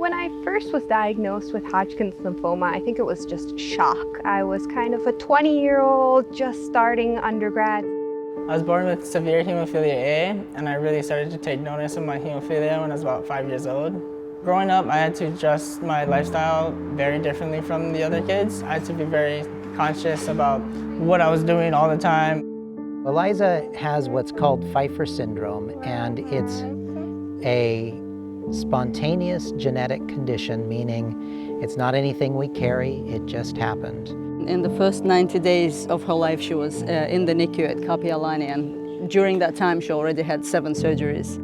When I first was diagnosed with Hodgkin's lymphoma, I think it was just shock. I was kind of a 20-year-old just starting undergrad. I was born with severe hemophilia A, and I really started to take notice of my hemophilia when I was about 5 years old. Growing up, I had to adjust my lifestyle very differently from the other kids. I had to be very conscious about what I was doing all the time. Eliza has what's called Pfeiffer syndrome, and it's a spontaneous genetic condition, meaning it's not anything we carry, it just happened. In the first 90 days of her life, she was in the NICU at Kapiolani, and during that time, she already had 7 surgeries.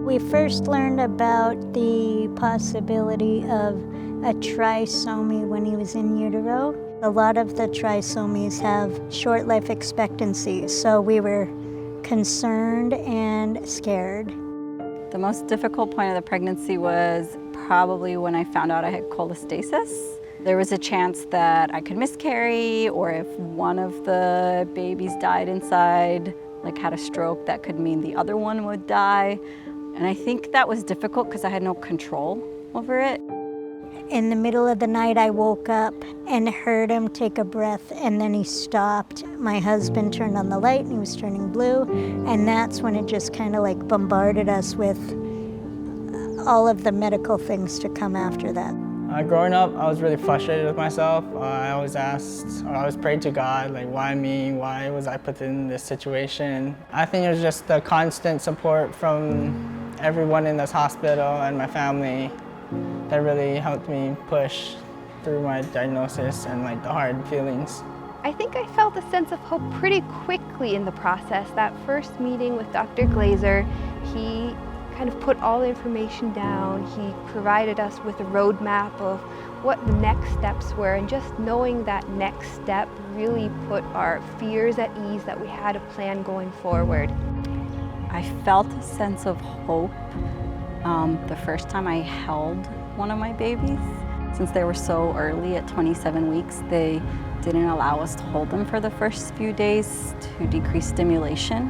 We first learned about the possibility of a trisomy when he was in utero. A lot of the trisomies have short life expectancy, so we were concerned and scared. The most difficult point of the pregnancy was probably when I found out I had cholestasis. There was a chance that I could miscarry, or if one of the babies died inside, like had a stroke, that could mean the other one would die. And I think that was difficult because I had no control over it. In the middle of the night, I woke up and heard him take a breath, and then he stopped. My husband turned on the light and he was turning blue, and that's when it just kind of like bombarded us with all of the medical things to come after that. Growing up, I was really frustrated with myself. I always asked, or I always prayed to God, like, why me? Why was I put in this situation? I think it was just the constant support from everyone in this hospital and my family that really helped me push through my diagnosis and like the hard feelings. I think I felt a sense of hope pretty quickly in the process. That first meeting with Dr. Glazer, he kind of put all the information down. He provided us with a roadmap of what the next steps were, and just knowing that next step really put our fears at ease that we had a plan going forward. I felt a sense of hope the first time I held one of my babies. Since they were so early at 27 weeks, they didn't allow us to hold them for the first few days to decrease stimulation.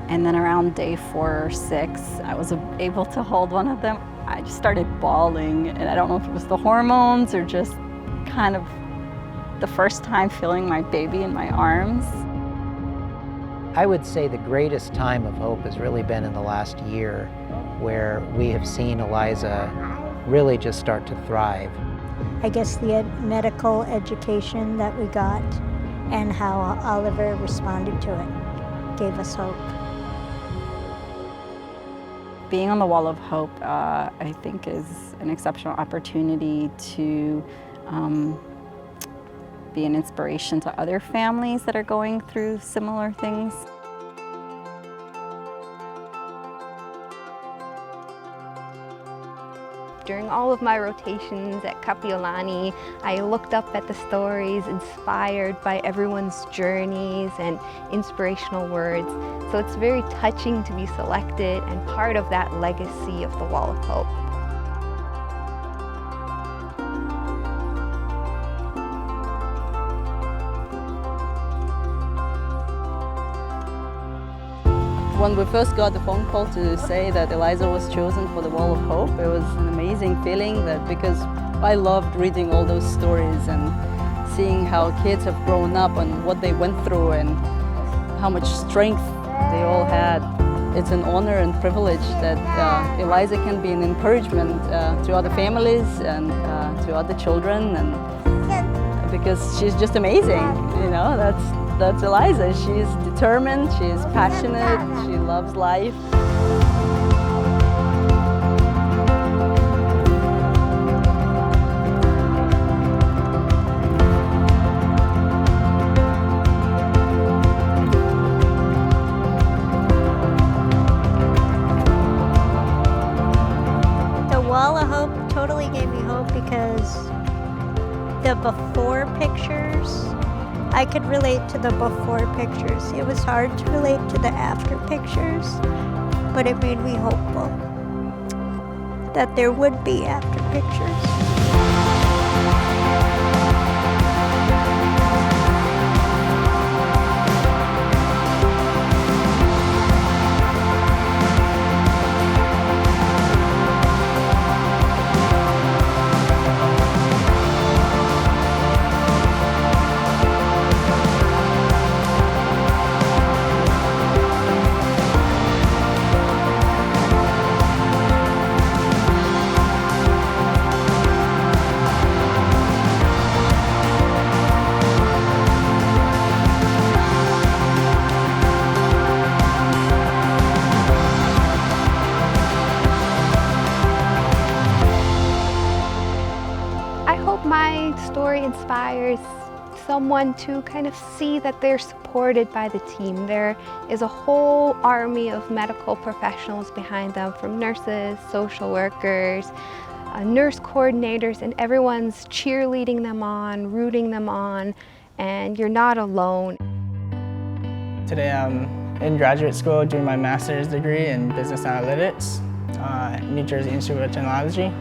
And then around day 4 or 6, I was able to hold one of them. I just started bawling, and I don't know if it was the hormones or just kind of the first time feeling my baby in my arms. I would say the greatest time of hope has really been in the last year, where we have seen Eliza really just start to thrive. I guess the medical education that we got and how Oliver responded to it gave us hope. Being on the Wall of Hope, I think, is an exceptional opportunity to be an inspiration to other families that are going through similar things. During all of my rotations at Kapiolani, I looked up at the stories inspired by everyone's journeys and inspirational words. So it's very touching to be selected and part of that legacy of the Wall of Hope. When we first got the phone call to say that Eliza was chosen for the Wall of Hope, it was an amazing feeling, that because I loved reading all those stories and seeing how kids have grown up and what they went through and how much strength they all had. It's an honor and privilege that Eliza can be an encouragement to other families and to other children, and because she's just amazing, you know, that's Eliza. She's determined, she's passionate, she loves life. The Wall of Hope totally gave me hope because the before pictures, I could relate to the before pictures. It was hard to relate to the after pictures, but it made me hopeful that there would be after pictures. every story inspires someone to kind of see that they're supported by the team. There is a whole army of medical professionals behind them, from nurses, social workers, nurse coordinators, and everyone's cheerleading them on, rooting them on, and you're not alone. Today I'm in graduate school doing my master's degree in business analytics at New Jersey Institute of Technology.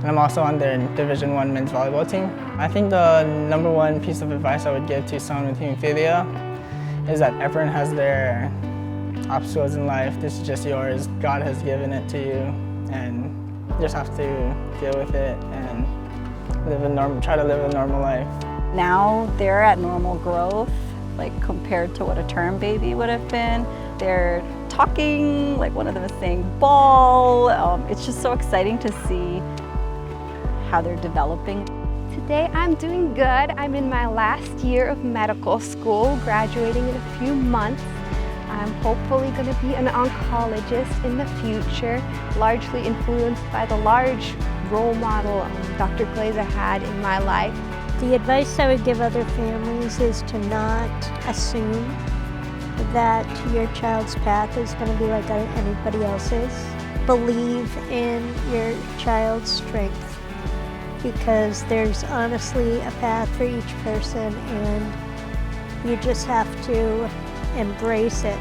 And I'm also on their Division I men's volleyball team. I think the number one piece of advice I would give to someone with hemophilia is that everyone has their obstacles in life. This is just yours. God has given it to you, and you just have to deal with it and try to live a normal life. Now they're at normal growth, like compared to what a term baby would have been. They're talking, like one of them is saying ball. It's just so exciting to see how they're developing. Today I'm doing good. I'm in my last year of medical school, graduating in a few months. I'm hopefully going to be an oncologist in the future, largely influenced by the large role model Dr. Glaser had in my life. The advice I would give other families is to not assume that your child's path is going to be like anybody else's. Believe in your child's strength, because there's honestly a path for each person, and you just have to embrace it.